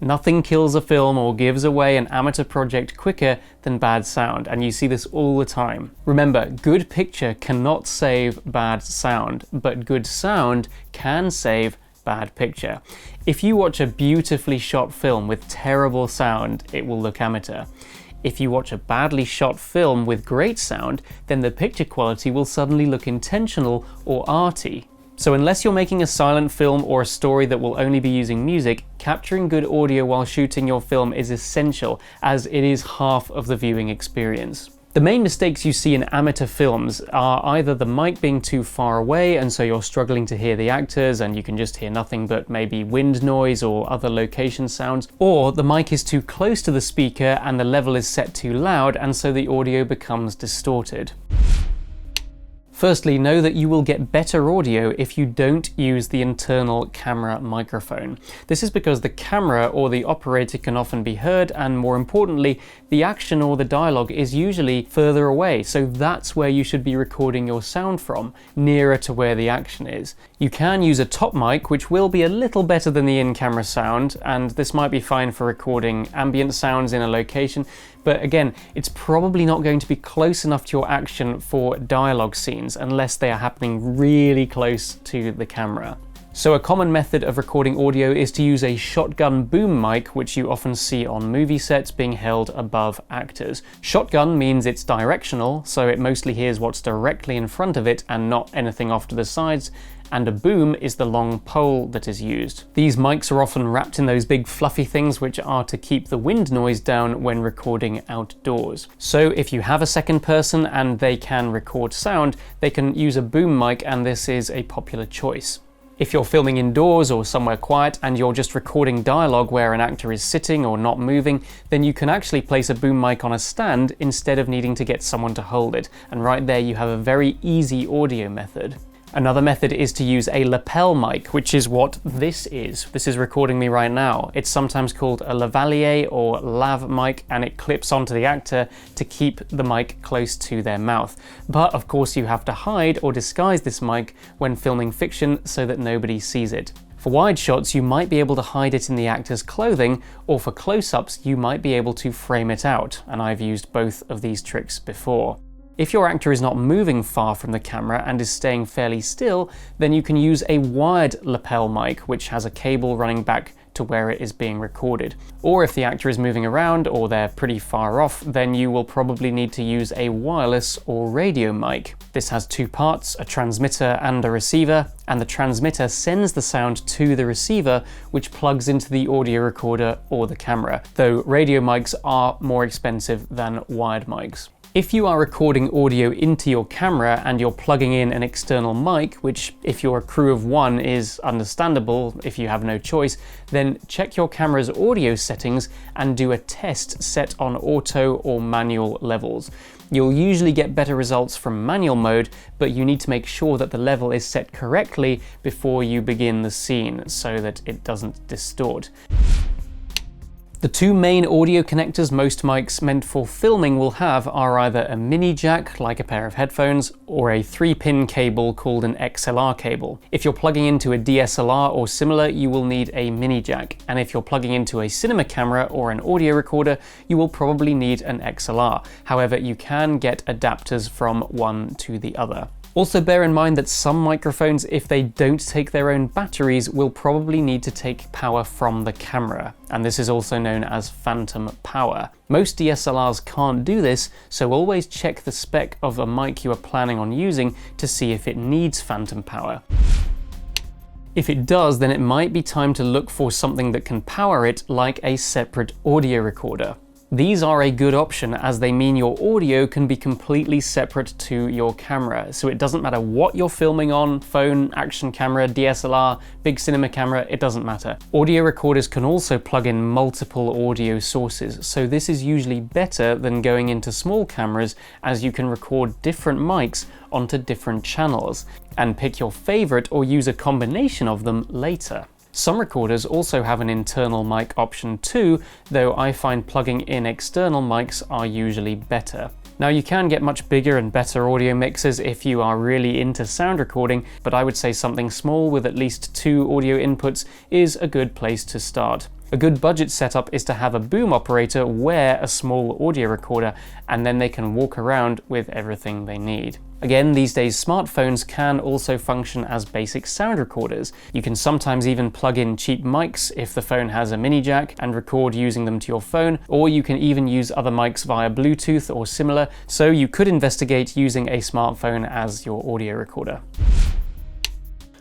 Nothing kills a film or gives away an amateur project quicker than bad sound, and you see this all the time. Remember, good picture cannot save bad sound, but good sound can save bad picture. If you watch a beautifully shot film with terrible sound, it will look amateur. If you watch a badly shot film with great sound, then the picture quality will suddenly look intentional or arty. So unless you're making a silent film or a story that will only be using music, capturing good audio while shooting your film is essential, as it is half of the viewing experience. The main mistakes you see in amateur films are either the mic being too far away and so you're struggling to hear the actors and you can just hear nothing but maybe wind noise or other location sounds, or the mic is too close to the speaker and the level is set too loud and so the audio becomes distorted. Firstly, know that you will get better audio if you don't use the internal camera microphone. This is because the camera or the operator can often be heard, and more importantly, the action or the dialogue is usually further away, so that's where you should be recording your sound from, nearer to where the action is. You can use a top mic, which will be a little better than the in-camera sound, and this might be fine for recording ambient sounds in a location, but again, it's probably not going to be close enough to your action for dialogue scenes unless they are happening really close to the camera. So a common method of recording audio is to use a shotgun boom mic, which you often see on movie sets being held above actors. Shotgun means it's directional, so it mostly hears what's directly in front of it and not anything off to the sides, and a boom is the long pole that is used. These mics are often wrapped in those big fluffy things which are to keep the wind noise down when recording outdoors. So if you have a second person and they can record sound, they can use a boom mic, and this is a popular choice. If you're filming indoors or somewhere quiet and you're just recording dialogue where an actor is sitting or not moving, then you can actually place a boom mic on a stand instead of needing to get someone to hold it, and right there you have a very easy audio method. Another method is to use a lapel mic, which is what this is. This is recording me right now. It's sometimes called a lavalier or lav mic, and it clips onto the actor to keep the mic close to their mouth. But of course you have to hide or disguise this mic when filming fiction so that nobody sees it. For wide shots, you might be able to hide it in the actor's clothing, or for close-ups, you might be able to frame it out, and I've used both of these tricks before. If your actor is not moving far from the camera and is staying fairly still, then you can use a wired lapel mic, which has a cable running back to where it is being recorded. Or if the actor is moving around or they're pretty far off, then you will probably need to use a wireless or radio mic. This has two parts, a transmitter and a receiver, and the transmitter sends the sound to the receiver, which plugs into the audio recorder or the camera, though radio mics are more expensive than wired mics. If you are recording audio into your camera and you're plugging in an external mic, which if you're a crew of one is understandable if you have no choice, then check your camera's audio settings and do a test set on auto or manual levels. You'll usually get better results from manual mode, but you need to make sure that the level is set correctly before you begin the scene so that it doesn't distort. The two main audio connectors most mics meant for filming will have are either a mini jack, like a pair of headphones, or a 3-pin cable called an XLR cable. If you're plugging into a DSLR or similar, you will need a mini jack, and if you're plugging into a cinema camera or an audio recorder, you will probably need an XLR. However, you can get adapters from one to the other. Also bear in mind that some microphones, if they don't take their own batteries, will probably need to take power from the camera, and this is also known as phantom power. Most DSLRs can't do this, so always check the spec of a mic you are planning on using to see if it needs phantom power. If it does, then it might be time to look for something that can power it, like a separate audio recorder. These are a good option as they mean your audio can be completely separate to your camera, so it doesn't matter what you're filming on, phone, action camera, DSLR, big cinema camera, it doesn't matter. Audio recorders can also plug in multiple audio sources, so this is usually better than going into small cameras, as you can record different mics onto different channels, and pick your favorite or use a combination of them later. Some recorders also have an internal mic option too, though I find plugging in external mics are usually better. Now you can get much bigger and better audio mixers if you are really into sound recording, but I would say something small with at least 2 audio inputs is a good place to start. A good budget setup is to have a boom operator wear a small audio recorder, and then they can walk around with everything they need. Again, these days smartphones can also function as basic sound recorders. You can sometimes even plug in cheap mics if the phone has a mini jack and record using them to your phone, or you can even use other mics via Bluetooth or similar, so you could investigate using a smartphone as your audio recorder.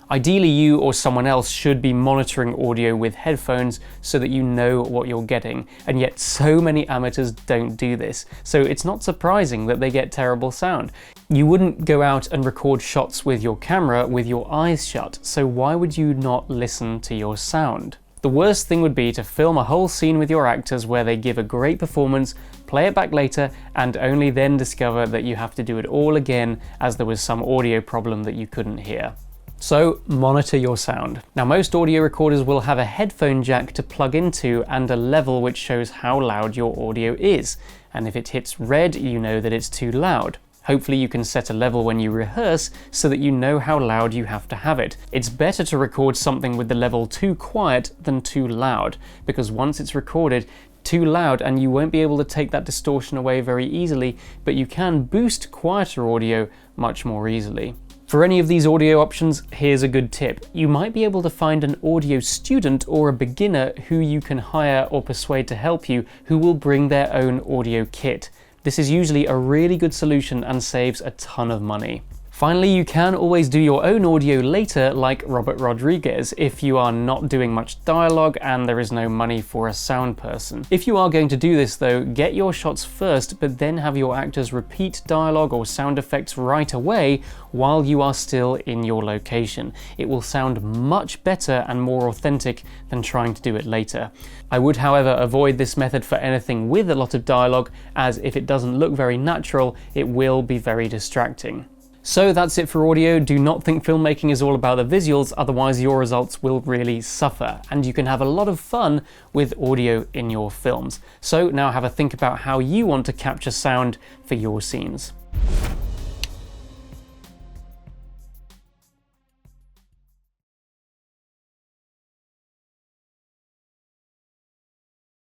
Ideally, you or someone else should be monitoring audio with headphones so that you know what you're getting, and yet so many amateurs don't do this, so it's not surprising that they get terrible sound. You wouldn't go out and record shots with your camera with your eyes shut, so why would you not listen to your sound? The worst thing would be to film a whole scene with your actors where they give a great performance, play it back later, and only then discover that you have to do it all again as there was some audio problem that you couldn't hear. So monitor your sound. Now, most audio recorders will have a headphone jack to plug into and a level which shows how loud your audio is, and if it hits red, you know that it's too loud. Hopefully you can set a level when you rehearse so that you know how loud you have to have it. It's better to record something with the level too quiet than too loud, because once it's recorded too loud and you won't be able to take that distortion away very easily, but you can boost quieter audio much more easily. For any of these audio options, here's a good tip. You might be able to find an audio student or a beginner who you can hire or persuade to help you, who will bring their own audio kit. This is usually a really good solution and saves a ton of money. Finally, you can always do your own audio later, like Robert Rodriguez, if you are not doing much dialogue and there is no money for a sound person. If you are going to do this though, get your shots first, but then have your actors repeat dialogue or sound effects right away while you are still in your location. It will sound much better and more authentic than trying to do it later. I would, however, avoid this method for anything with a lot of dialogue, as if it doesn't look very natural, it will be very distracting. So that's it for audio. Do not think filmmaking is all about the visuals, otherwise your results will really suffer, and you can have a lot of fun with audio in your films. So now have a think about how you want to capture sound for your scenes.